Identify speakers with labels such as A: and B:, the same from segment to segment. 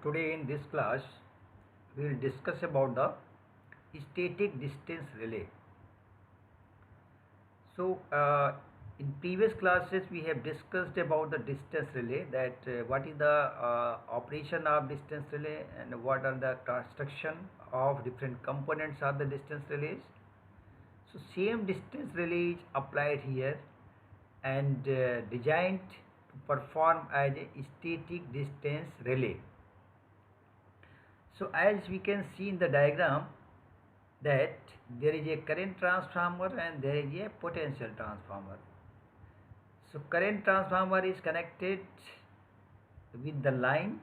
A: Today in this class we will discuss about the static distance relay. In previous classes we have discussed about the distance relay, that what is the operation of distance relay and what are the construction of different components of the distance relays. So same distance relay is applied here and designed to perform as a static distance relay. So as we can see in the diagram that there is a current transformer and there is a potential transformer. So current transformer is connected with the line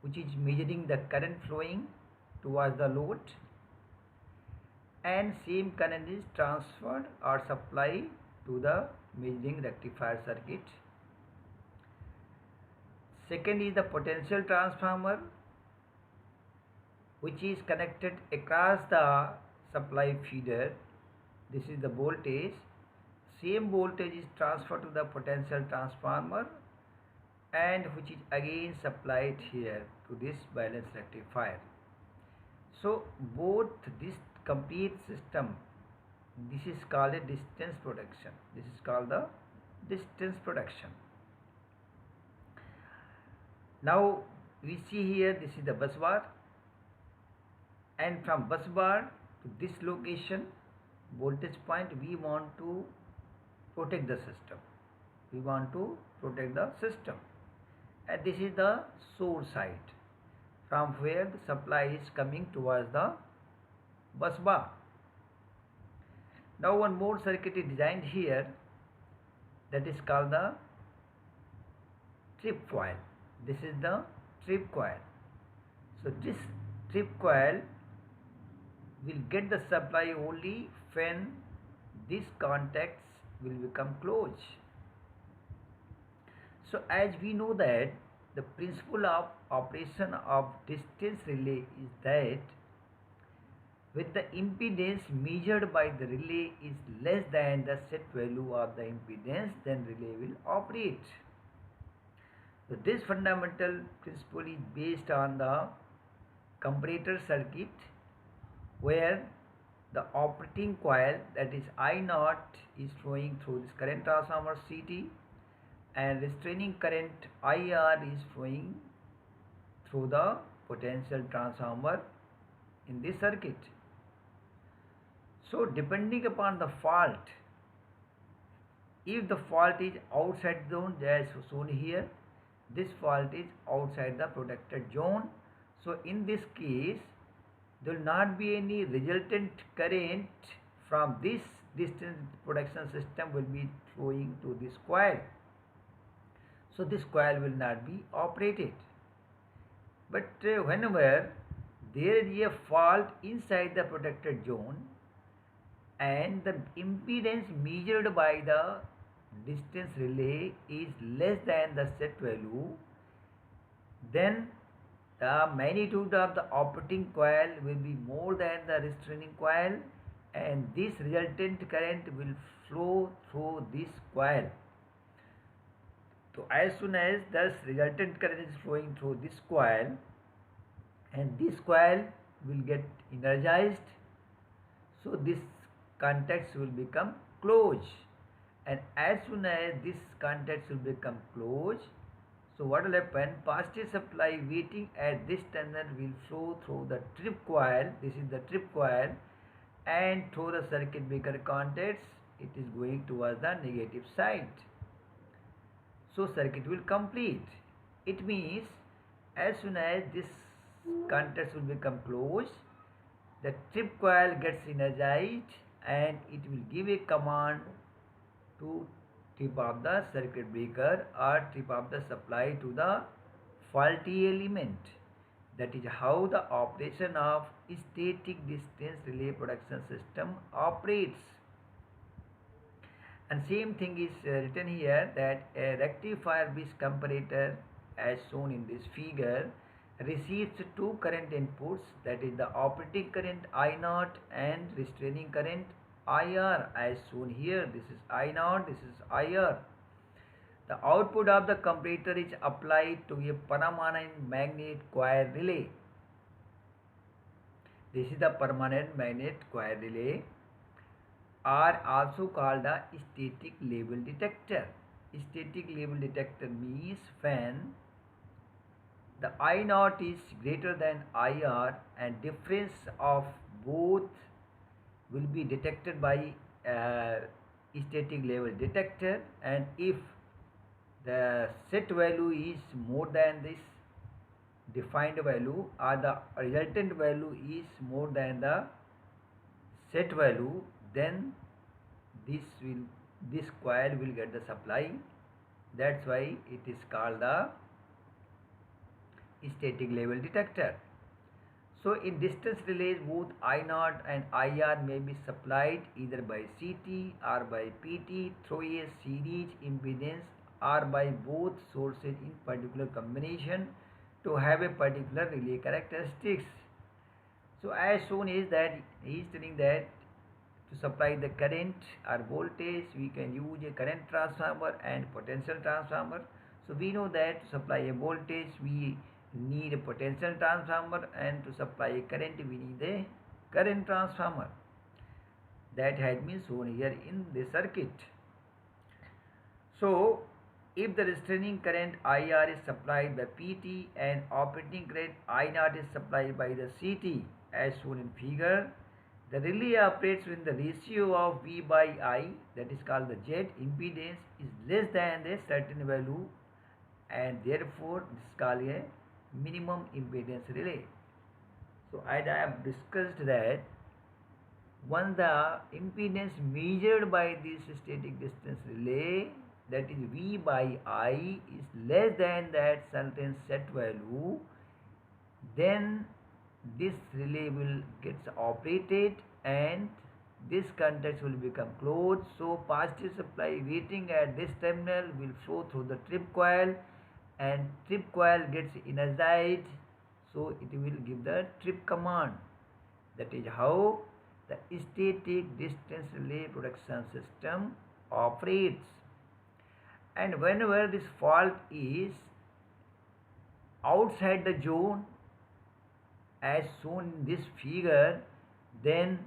A: which is measuring the current flowing towards the load, and same current is transferred or supplied to the measuring rectifier circuit. Second is the potential transformer, which is connected across the supply feeder. This is the voltage. Same voltage is transferred to the potential transformer and which is again supplied here to this balance rectifier. So both this complete system, this is called a distance protection. This is called the distance protection. Now we see here, this is the bus bar, and from bus bar to this location voltage point we want to protect the system. We want to protect the system, and this is the source side from where the supply is coming towards the bus bar. Now one more circuit is designed here, that is called the trip coil. This is the trip coil. So this trip coil will get the supply only when these contacts will become closed. So as we know that the principle of operation of distance relay is that when the impedance measured by the relay is less than the set value of the impedance, then relay will operate. So this fundamental principle is based on the comparator circuit, where the operating coil, that is I0, is flowing through this current transformer CT, and restraining current IR is flowing through the potential transformer in this circuit. So depending upon the fault, if the fault is outside zone, as shown here, this fault is outside the protected zone. So in this case there will not be any resultant current from this distance protection system will be flowing to this coil. So this coil will not be operated. But whenever there is a fault inside the protected zone and the impedance measured by the distance relay is less than the set value, then the magnitude of the operating coil will be more than the restraining coil, and this resultant current will flow through this coil. So as soon as this resultant current is flowing through this coil, and this coil will get energized, so this contacts will become closed, and as soon as this contacts will become closed, so what will happen, positive supply waiting at this tunnel will flow through the trip coil. This is the trip coil, and through the circuit breaker contacts it is going towards the negative side. So circuit will complete. It means as soon as this contacts will become closed, the trip coil gets energized and it will give a command to trip off the circuit breaker or trip off the supply to the faulty element. That is how the operation of static distance relay protection system operates. And same thing is written here, that a rectifier bridge comparator, as shown in this figure, receives two current inputs, that is the operating current I0 and restraining current IR, as shown here. This is I0, this is IR. The output of the comparator is applied to a permanent magnet coil relay. This is the permanent magnet coil relay, are also called a static level detector. Static level detector means when the I naught is greater than IR and difference of both will be detected by static level detector, and if the set value is more than this defined value or the resultant value is more than the set value, then this coil will get the supply. That's why it is called the static level detector. So in distance relays, both I naught and IR may be supplied either by CT or by PT through a series impedance or by both sources in particular combination to have a particular relay characteristics. So as shown is that he is telling that to supply the current or voltage, we can use a current transformer and potential transformer. So we know that to supply a voltage, we need a potential transformer, and to supply a current, we need a current transformer. That has been shown here in the circuit. So if the restraining current IR is supplied by PT and operating current I naught is supplied by the CT as shown in figure, the relay operates when the ratio of V by I, that is called the Z impedance, is less than a certain value, and therefore this is called a minimum impedance relay. So as I have discussed that once the impedance measured by this static distance relay, that is V by I, is less than that certain set value, then this relay will get operated and this contact will become closed. So positive supply waiting at this terminal will flow through the trip coil, and trip coil gets energized, so it will give the trip command. That is how the static distance relay production system operates. And whenever this fault is outside the zone as shown in this figure, then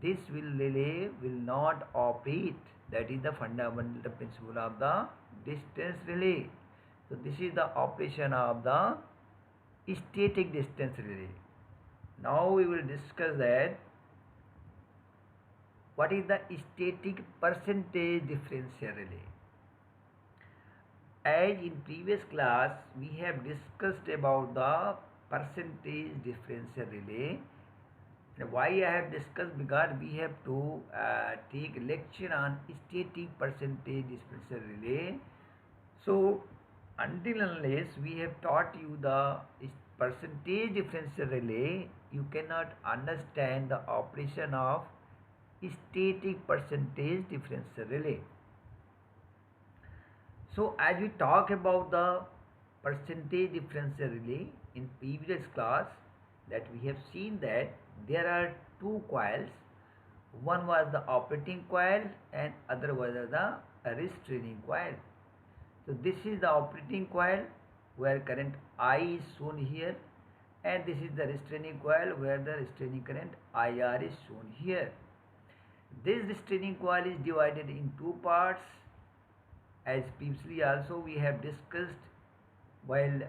A: this relay will not operate. That is the fundamental principle of the distance relay. So this is the operation of the static distance relay. Now we will discuss that what is the static percentage differential relay. As in previous class we have discussed about the percentage differential relay. And why I have discussed, because we have to take lecture on static percentage differential relay. So until unless we have taught you the percentage differential relay, you cannot understand the operation of static percentage differential relay. So as we talk about the percentage differential relay in previous class, that we have seen that there are two coils. One was the operating coil and other was the restraining coil. So this is the operating coil where current I is shown here, and this is the restraining coil where the restraining current IR is shown here. This restraining coil is divided in two parts, as previously also we have discussed while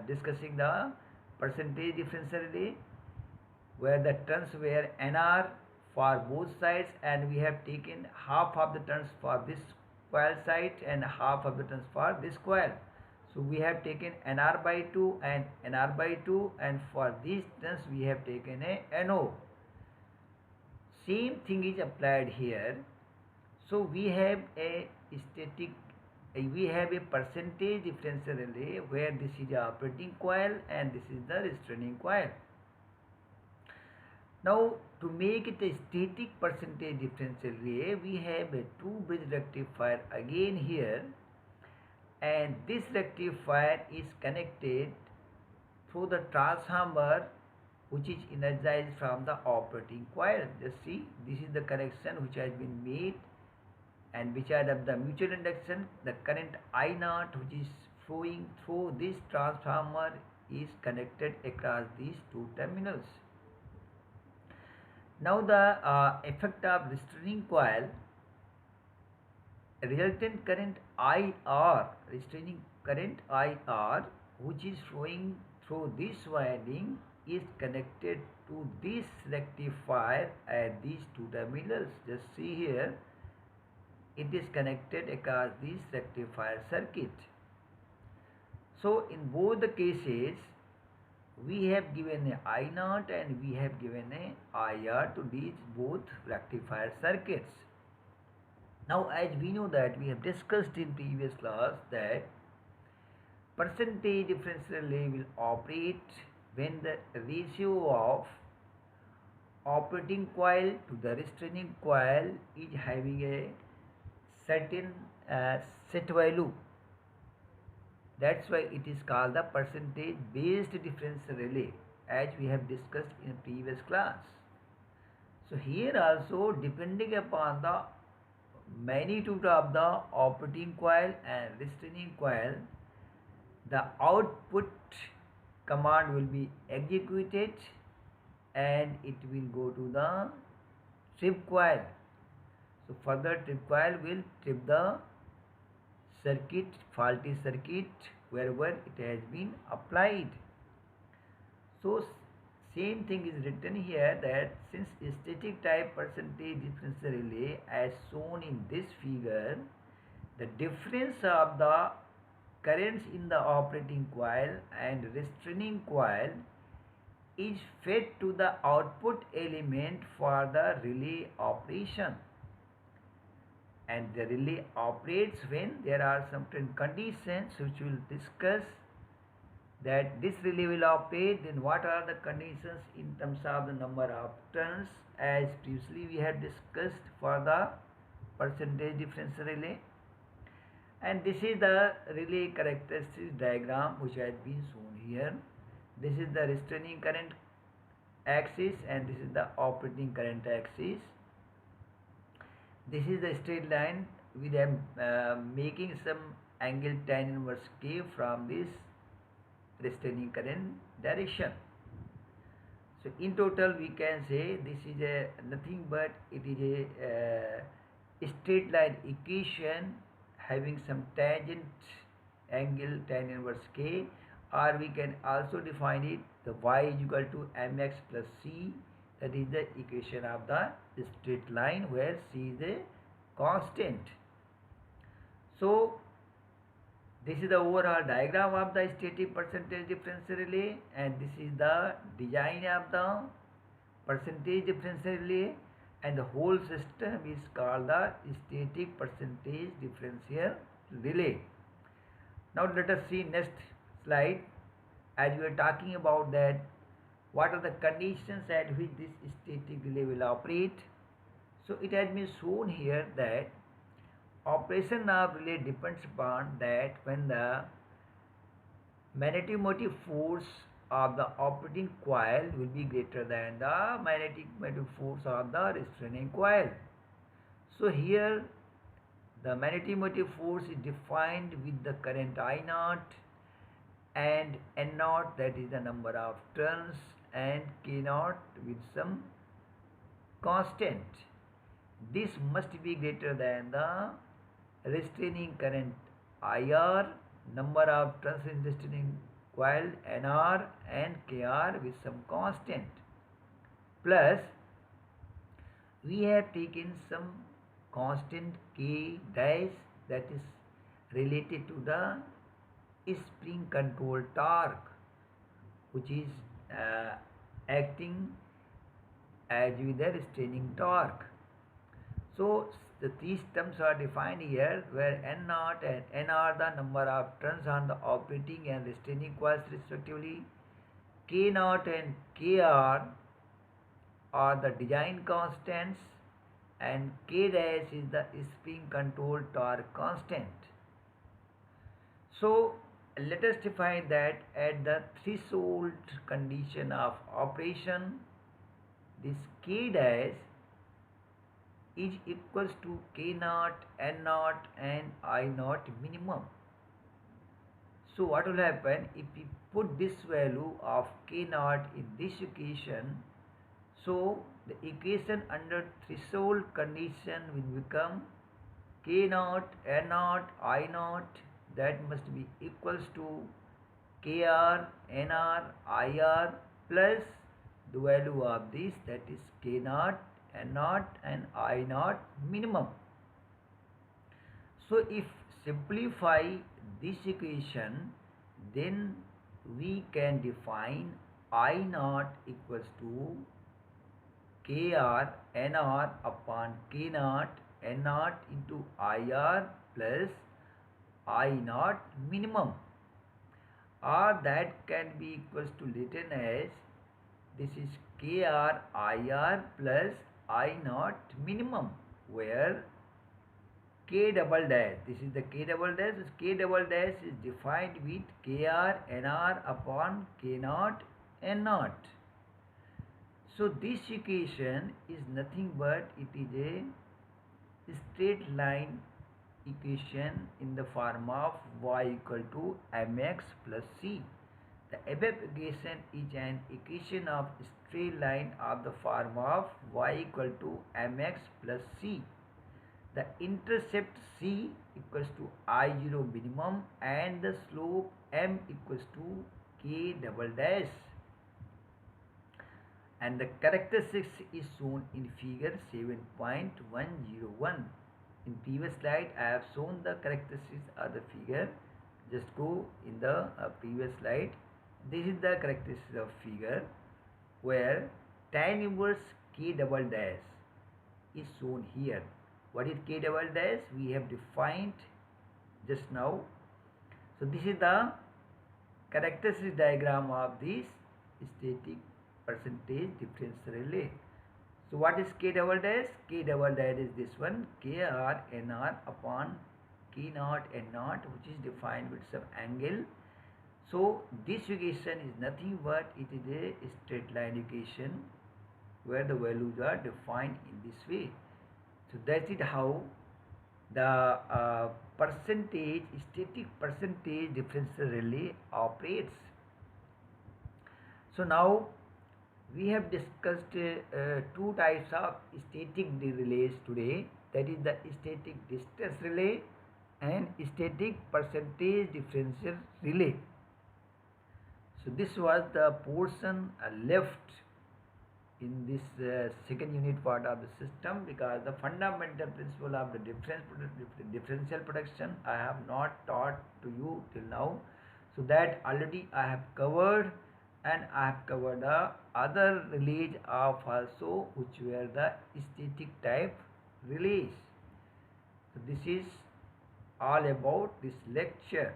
A: discussing the percentage differential relay, where the turns were NR for both sides, and we have taken half of the turns for this coil side and half of the turns for this coil. So we have taken NR by 2 and NR by 2, and for these turns we have taken a NO. Same thing is applied here. So we have a percentage differential relay where this is the operating coil and this is the restraining coil. Now to make it a static percentage differential relay, we have a two bridge rectifier again here, and this rectifier is connected through the transformer which is energized from the operating coil. Just see, this is the connection which has been made And beside of the mutual induction, the current I naught which is flowing through this transformer is connected across these two terminals. Now the effect of restraining coil, resultant current IR, restraining current IR which is flowing through this winding is connected to this rectifier at these two terminals. Just see here, it is connected across this rectifier circuit. So in both the cases, we have given a I naught and we have given a IR to these both rectifier circuits. Now as we know that we have discussed in previous class that percentage differential relay will operate when the ratio of operating coil to the restraining coil is having a certain set value. That's why it is called the percentage based differential relay, as we have discussed in previous class. So here also, depending upon the magnitude of the operating coil and restraining coil, the output command will be executed and it will go to the trip coil. So further trip coil will trip the circuit, faulty circuit, wherever it has been applied. So same thing is written here, that since static type percentage differential relay as shown in this figure, the difference of the currents in the operating coil and restraining coil is fed to the output element for the relay operation. And the relay operates when there are certain conditions which we will discuss, that this relay will operate, then what are the conditions in terms of the number of turns, as previously we had discussed for the percentage differential relay. And this is the relay characteristics diagram which has been shown here. This is the restraining current axis and this is the operating current axis. This is the straight line with them making some angle tan inverse k from this restraining current direction. So in total we can say this is a nothing but it is a straight line equation having some tangent angle tan inverse k, or we can also define it the y is equal to mx plus c. That is the equation of the straight line where c is a constant. So this is the overall diagram of the static percentage differential relay, and this is the design of the percentage differential relay, and the whole system is called the static percentage differential relay. Now let us see next slide, as we are talking about that what are the conditions at which this static relay will operate. So it has been shown here that operation of relay depends upon that when the magnetic motive force of the operating coil will be greater than the magnetic motive force of the restraining coil. So here the magnetic motive force is defined with the current I naught and N naught, that is the number of turns, and K naught with some constant. This must be greater than the restraining current IR, number of turns in restraining coil NR and KR with some constant. Plus we have taken some constant K dash that is related to the spring control torque, which is acting as with the restraining torque. So the these terms are defined here, where N naught and N are the number of turns on the operating and restraining coils respectively. K naught and KR are the design constants, and K dash is the spring control torque constant. So let us define that at the threshold condition of operation, this K dash is equals to K naught, N naught and I naught minimum. So what will happen if we put this value of K naught in this equation? So the equation under threshold condition will become K naught, N naught, I naught, that must be equals to KR, NR, IR plus the value of this, that is K naught, N naught and I naught minimum. So if simplify this equation, then we can define I naught equals to KR NR upon K naught N naught into IR plus I naught minimum, or that can be equals to written as this is KR IR plus I naught minimum, where K double dash, this is the K double dash, this K double dash is defined with KR NR upon K naught N naught. So this equation is nothing but it is a straight line equation in the form of y equal to mx plus c. The above equation is an equation of straight line of the form of y equal to mx plus c. The intercept c equals to I0 minimum and the slope m equals to k double dash. And the characteristics is shown in figure 7.101. In previous slide I have shown the characteristics of the figure. Just go in the previous slide. This is the characteristics of figure, where tan inverse K double dash is shown here. What is K double dash? We have defined just now. So this is the characteristic diagram of this static percentage difference relay. So what is K double dash? K double dash is this one, KR NR upon K naught N naught, which is defined with some angle. So this equation is nothing but it is a straight line equation where the values are defined in this way. So that is how the static percentage differential relay operates. So now we have discussed two types of static relays today, that is the static distance relay and static percentage differential relay. So this was the portion left in this second unit part of the system, because the fundamental principle of the differential production I have not taught to you till now. So that already I have covered, and I have covered the other relays of also, which were the static type relays. So this is all about this lecture.